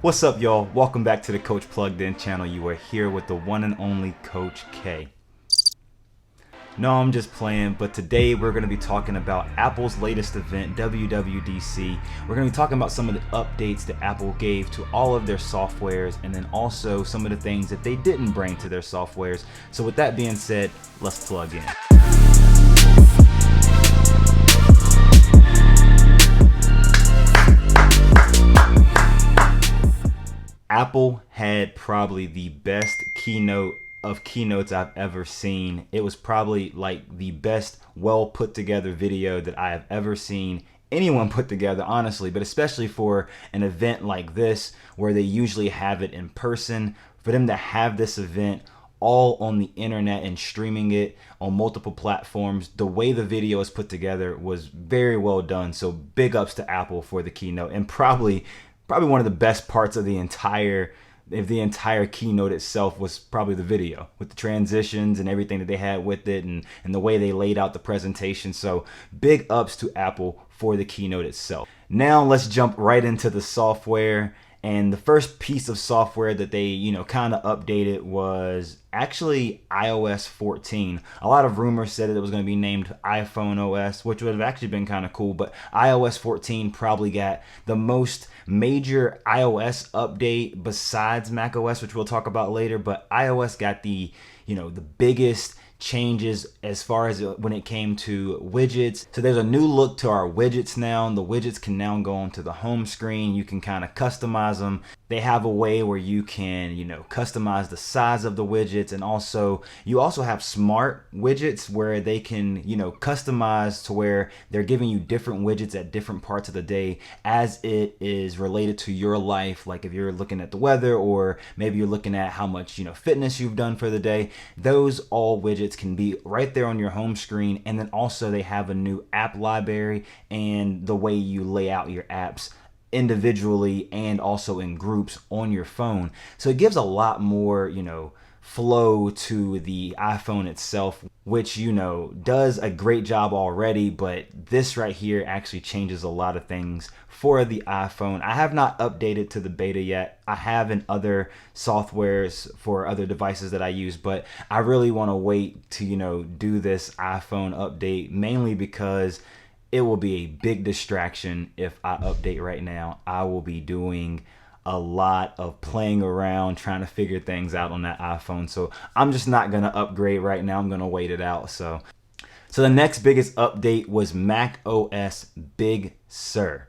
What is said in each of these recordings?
What's up, y'all? Welcome back to the Coach Plugged In channel. You are here with the one and only Coach K. No, I'm just playing, but today we're going to be talking about Apple's latest event, WWDC. We're going to be talking about some of the updates that Apple gave to all of their softwares, and then also some of the things that they didn't bring to their softwares. So with that being said, let's plug in. Apple had probably the best keynote of keynotes I've ever seen. It was probably like the best well put together video that I have ever seen anyone put together, honestly, but especially for an event like this where they usually have it in person. For them to have this event all on the internet and streaming it on multiple platforms, the way the video is put together was very well done. So big ups to Apple for the keynote, and probably one of the best parts of the entire keynote itself was probably the video with the transitions and everything that they had with it, and the way they laid out the presentation. So big ups to Apple for the keynote itself. Now let's jump right into the software. And the first piece of software that they, kind of updated was actually iOS 14. A lot of rumors said that it was going to be named iPhone OS, which would have actually been kind of cool, but iOS 14 probably got the most major iOS update besides macOS, which we'll talk about later. But iOS got the biggest changes as far as when it came to widgets. So there's a new look to our widgets now, and the widgets can now go onto the home screen. You can kind of customize them. They have a way where you can, customize the size of the widgets, and you also have smart widgets where they can, customize to where they're giving you different widgets at different parts of the day as it is related to your life. Like if you're looking at the weather, or maybe you're looking at how much, fitness you've done for the day, those all widgets can be right there on your home screen. And then also they have a new app library and the way you lay out your apps individually and also in groups on your phone. So it gives a lot more, flow to the iPhone itself, which, does a great job already. But this right here actually changes a lot of things for the iPhone. I have not updated to the beta yet. I have in other softwares for other devices that I use, but I really want to wait to, do this iPhone update, mainly because it will be a big distraction if I update right now. I will be doing a lot of playing around, trying to figure things out on that iPhone. So I'm just not going to upgrade right now. I'm going to wait it out. So the next biggest update was macOS Big Sur.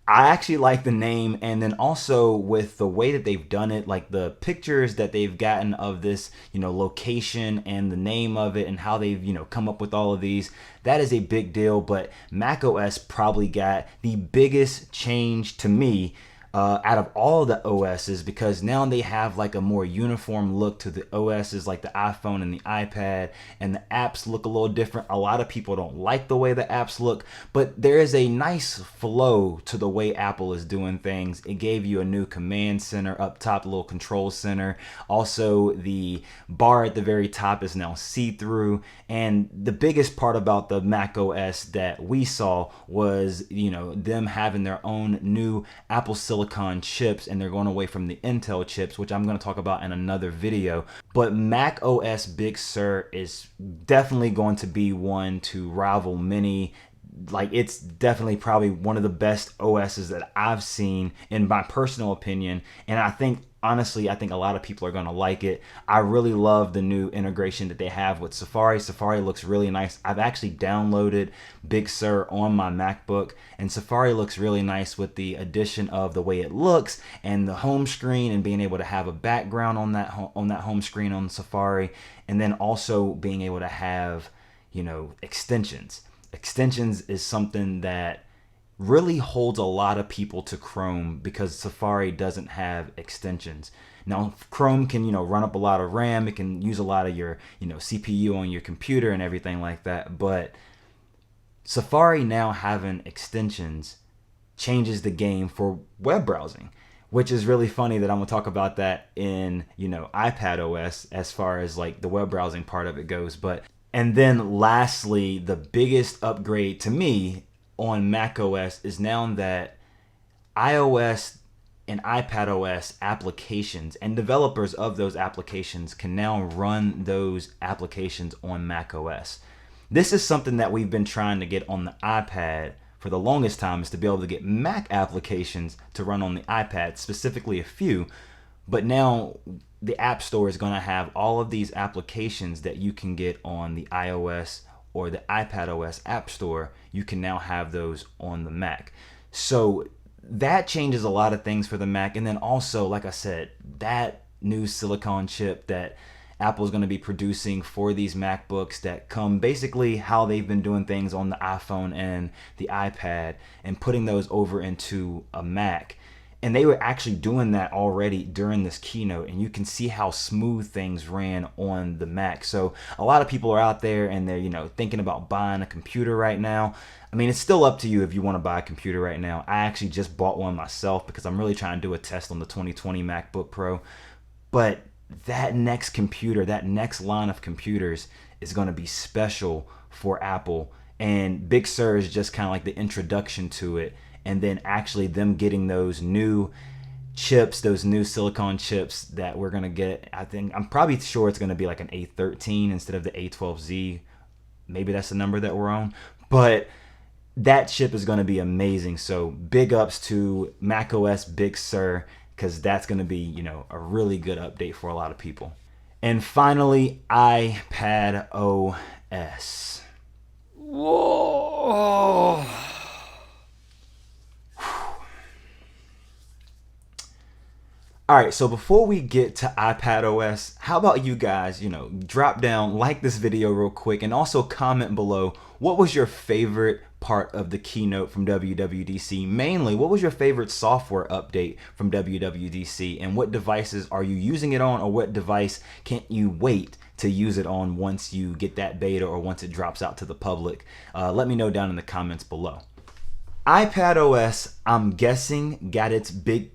I actually like the name, and then also with the way that they've done it, like the pictures that they've gotten of this, location and the name of it and how they've, come up with all of these. That is a big deal, but macOS probably got the biggest change to me out of all the OSs, because now they have like a more uniform look to the OSs, like the iPhone and the iPad, and the apps look a little different. A lot of people don't like the way the apps look, but there is a nice flow to the way Apple is doing things. It gave you a new command center up top, a little control center. Also, the bar at the very top is now see-through. And the biggest part about the macOS that we saw was, them having their own new Apple Silicon chips, and they're going away from the Intel chips, which I'm going to talk about in another video. But macOS Big Sur is definitely going to be one to rival many. Like, it's definitely probably one of the best OSs that I've seen in my personal opinion. And honestly, I think a lot of people are going to like it. I really love the new integration that they have with Safari. Safari looks really nice. I've actually downloaded Big Sur on my MacBook, and Safari looks really nice with the addition of the way it looks and the home screen, and being able to have a background on that home screen on Safari, and then also being able to have, extensions. Extensions is something that really holds a lot of people to Chrome, because Safari doesn't have extensions. Now, Chrome can, run up a lot of RAM. It can use a lot of your, CPU on your computer and everything like that. But Safari now having extensions changes the game for web browsing, which is really funny that I'm gonna talk about that in, iPadOS as far as like the web browsing part of it goes. And then lastly, the biggest upgrade to me on macOS is now that iOS and iPadOS applications, and developers of those applications can now run those applications on macOS. This is something that we've been trying to get on the iPad for the longest time, is to be able to get Mac applications to run on the iPad, specifically a few. But now the App Store is going to have all of these applications that you can get on the iOS or the iPadOS App Store. You can now have those on the Mac. So that changes a lot of things for the Mac. And then also, like I said, that new silicon chip that Apple's going to be producing for these MacBooks that come basically how they've been doing things on the iPhone and the iPad, and putting those over into a Mac. And they were actually doing that already during this keynote, and you can see how smooth things ran on the Mac. So a lot of people are out there and they're, thinking about buying a computer right now. I mean, it's still up to you if you want to buy a computer right now. I actually just bought one myself because I'm really trying to do a test on the 2020 MacBook Pro. But that next computer, that next line of computers is going to be special for Apple. And Big Sur is just kind of like the introduction to it. And then actually them getting those new chips, those new silicon chips that we're going to get. I'm probably sure it's going to be like an A13 instead of the A12Z. Maybe that's the number that we're on. But that chip is going to be amazing. So big ups to macOS Big Sur, because that's going to be, a really good update for a lot of people. And finally, iPadOS. Whoa. All right, so before we get to iPadOS, how about you guys, drop down, like this video real quick, and also comment below, what was your favorite part of the keynote from WWDC? Mainly, what was your favorite software update from WWDC, and what devices are you using it on, or what device can't you wait to use it on once you get that beta or once it drops out to the public? Let me know down in the comments below. iPadOS, I'm guessing, got its big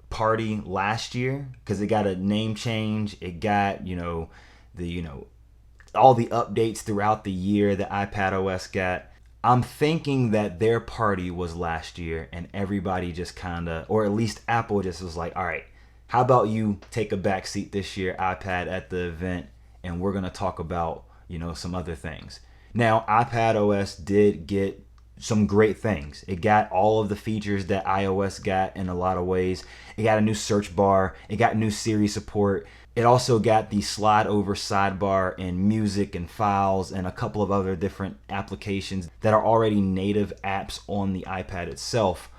party last year because it got a name change. It got all the updates throughout the year that iPadOS got. I'm thinking that their party was last year, and everybody just or at least Apple just was like, all right, how about you take a back seat this year, iPad, at the event, and we're gonna talk about some other things. Now iPadOS did get some great things. It got all of the features that iOS got in a lot of ways. It got a new search bar. It got new Siri support. It also got the slide over sidebar in music and files and a couple of other different applications that are already native apps on the iPad itself.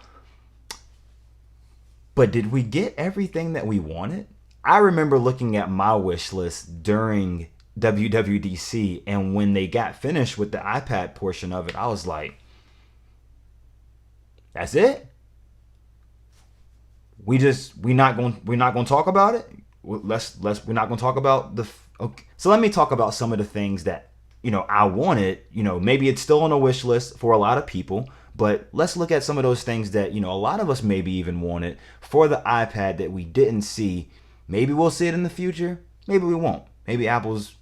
But did we get everything that we wanted? I remember looking at my wish list during WWDC, and when they got finished with the iPad portion of it, I was like, that's it? We're not going to talk about it? We're not going to talk about okay. So let me talk about some of the things that, I wanted. Maybe it's still on a wish list for a lot of people, but let's look at some of those things that, a lot of us maybe even wanted for the iPad that we didn't see. Maybe we'll see it in the future. Maybe we won't. Maybe Apple's,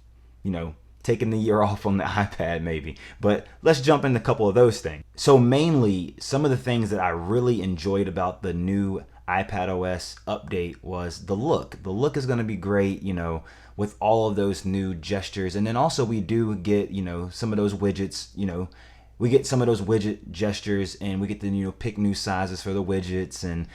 taking the year off on the iPad maybe. But let's jump into a couple of those things. So mainly, some of the things that I really enjoyed about the new iPadOS update was the look. The look is going to be great, with all of those new gestures. And then also we do get, some of those widgets, we get some of those widget gestures, and we get to, pick new sizes for the widgets and,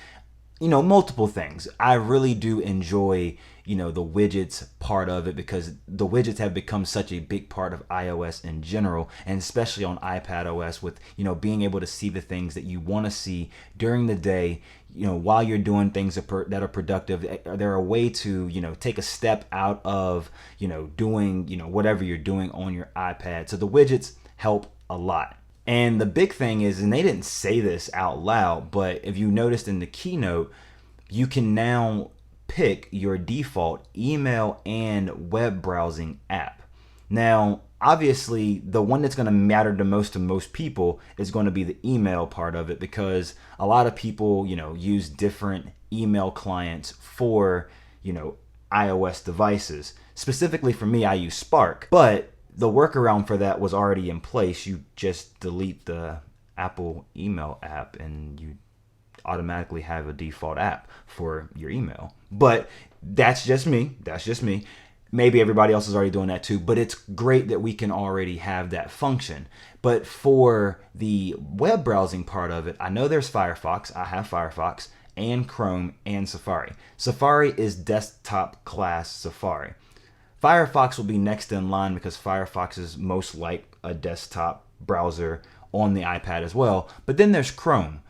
multiple things. I really do enjoy, the widgets part of it, because the widgets have become such a big part of iOS in general, and especially on iPadOS with, being able to see the things that you want to see during the day, while you're doing things that are productive. They're a way to, take a step out of, doing, whatever you're doing on your iPad. So the widgets help a lot. And the big thing is, and they didn't say this out loud, but if you noticed in the keynote, you can now pick your default email and web browsing app. Now, obviously, the one that's going to matter the most to most people is going to be the email part of it, because a lot of people, use different email clients for, iOS devices. Specifically for me, I use Spark, but the workaround for that was already in place. You just delete the Apple email app and you automatically have a default app for your email. But that's just me. That's just me. Maybe everybody else is already doing that too, but it's great that we can already have that function. But for the web browsing part of it, I know there's Firefox. I have Firefox and Chrome and Safari. Safari is desktop class Safari. Firefox will be next in line because Firefox is most like a desktop browser on the iPad as well. But then there's Chrome.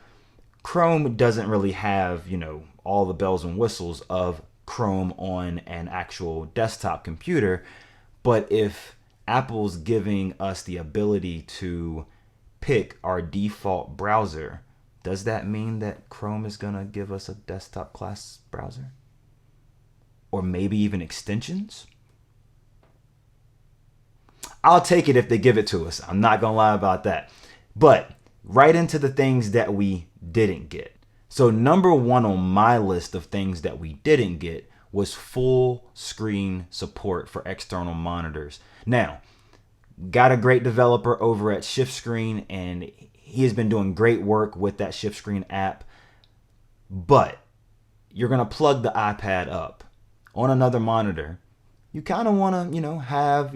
Chrome doesn't really have, all the bells and whistles of Chrome on an actual desktop computer. But if Apple's giving us the ability to pick our default browser, does that mean that Chrome is going to give us a desktop class browser? Or maybe even extensions? I'll take it if they give it to us. I'm not going to lie about that. But right into the things that we didn't get. So number one on my list of things that we didn't get was full screen support for external monitors. Now, got a great developer over at Shift Screen, and he has been doing great work with that Shift Screen app. But you're going to plug the iPad up on another monitor. You kind of want to, have,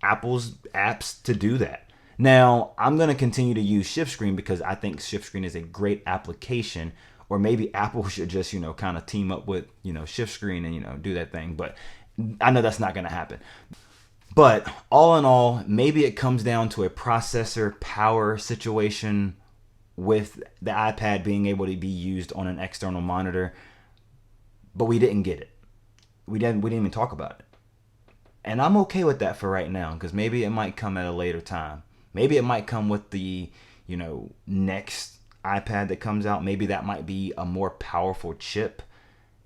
Apple's apps to do that. Now, I'm going to continue to use Shift Screen because I think Shift Screen is a great application, or maybe Apple should just, kind of team up with, Shift Screen and, do that thing. But I know that's not going to happen. But all in all, maybe it comes down to a processor power situation with the iPad being able to be used on an external monitor. But we didn't get it. We didn't even talk about it. And I'm okay with that for right now, because maybe it might come at a later time. Maybe it might come with the, next iPad that comes out. Maybe that might be a more powerful chip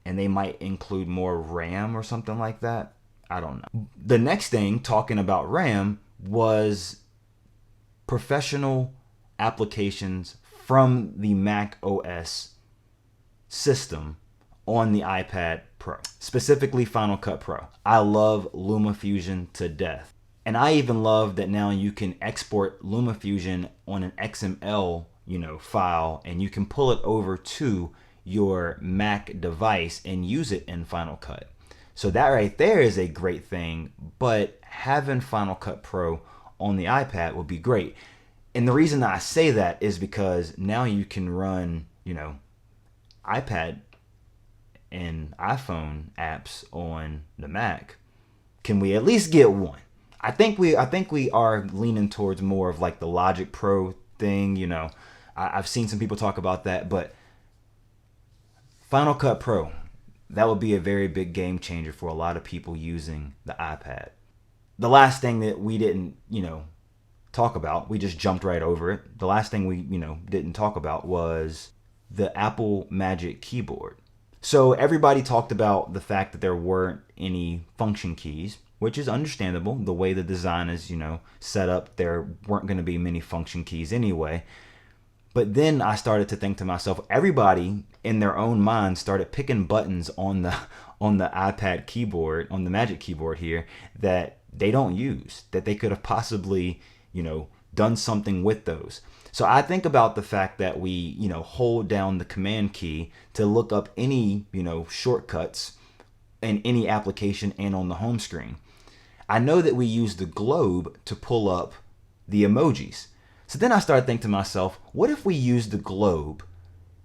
and they might include more RAM or something like that. I don't know. The next thing, talking about RAM, was professional applications from the macOS system on the iPad Pro, specifically Final Cut Pro. I love LumaFusion to death. And I even love that now you can export LumaFusion on an XML, file, and you can pull it over to your Mac device and use it in Final Cut. So that right there is a great thing, but having Final Cut Pro on the iPad would be great. And the reason I say that is because now you can run, iPad and iPhone apps on the Mac. Can we at least get one? I think we are leaning towards more of like the Logic Pro thing. I've seen some people talk about that, but Final Cut Pro, that would be a very big game changer for a lot of people using the iPad. The last thing that we didn't, talk about, we just jumped right over it. The last thing we, didn't talk about was the Apple Magic Keyboard. So everybody talked about the fact that there weren't any function keys, which is understandable. The way the design is, set up, there weren't going to be many function keys anyway. But then I started to think to myself, everybody in their own mind started picking buttons on the iPad keyboard, on the Magic Keyboard here, that they don't use, that they could have possibly, done something with those. So I think about the fact that we, hold down the command key to look up any, shortcuts in any application and on the home screen. I know that we use the globe to pull up the emojis. So then I started thinking to myself, what if we use the globe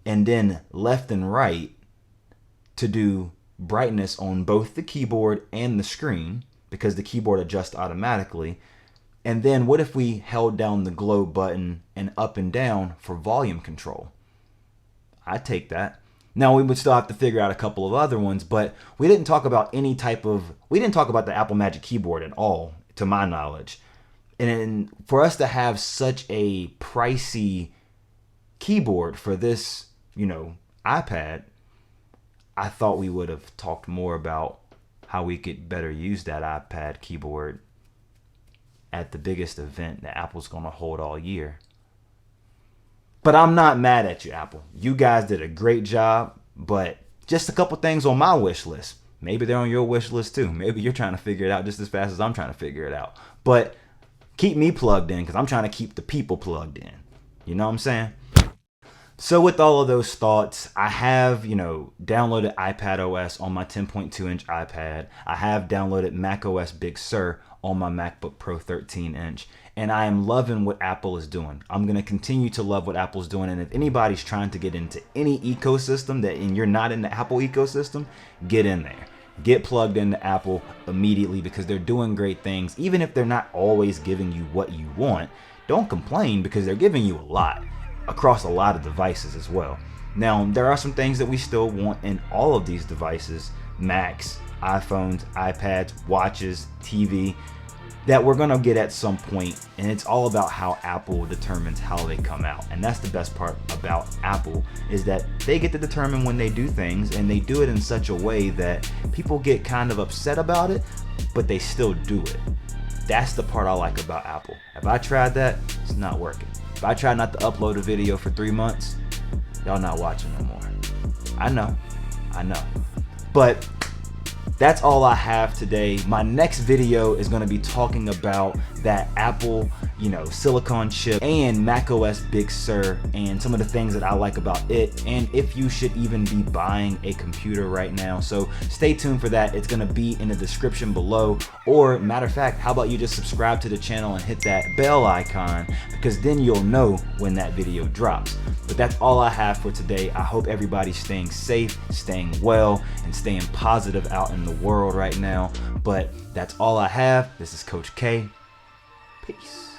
and then left and right to do brightness on both the keyboard and the screen, because the keyboard adjusts automatically. And then what if we held down the globe button and up and down for volume control? I'd take that. Now we would still have to figure out a couple of other ones, but we didn't talk about we didn't talk about the Apple Magic Keyboard at all, to my knowledge. And for us to have such a pricey keyboard for this, iPad, I thought we would have talked more about how we could better use that iPad keyboard at the biggest event that Apple's going to hold all year. But I'm not mad at you, Apple. You guys did a great job, but just a couple things on my wish list. Maybe they're on your wish list too. Maybe you're trying to figure it out just as fast as I'm trying to figure it out. But keep me plugged in, because I'm trying to keep the people plugged in. You know what I'm saying? So with all of those thoughts, I have, downloaded iPadOS on my 10.2-inch iPad. I have downloaded macOS Big Sur on my MacBook Pro 13-inch. And I am loving what Apple is doing. I'm going to continue to love what Apple's doing. And if anybody's trying to get into any ecosystem and you're not in the Apple ecosystem, get in there. Get plugged into Apple immediately because they're doing great things. Even if they're not always giving you what you want, don't complain because they're giving you a lot across a lot of devices as well. Now, there are some things that we still want in all of these devices, Macs, iPhones, iPads, watches, TV, that we're gonna get at some point, and it's all about how Apple determines how they come out. And that's the best part about Apple, is that they get to determine when they do things, and they do it in such a way that people get kind of upset about it, but they still do it. That's the part I like about Apple. If I tried that, it's not working. If I try not to upload a video for 3 months, y'all not watching no more. I know. But that's all I have today. My next video is gonna be talking about that Apple, silicon chip and macOS Big Sur and some of the things that I like about it, and if you should even be buying a computer right now. So stay tuned for that. It's gonna be in the description below, or matter of fact, how about you just subscribe to the channel and hit that bell icon, because then you'll know when that video drops. But that's all I have for today. I hope everybody's staying safe, staying well, and staying positive out in the world right now. But that's all I have. This is Coach K. Peace.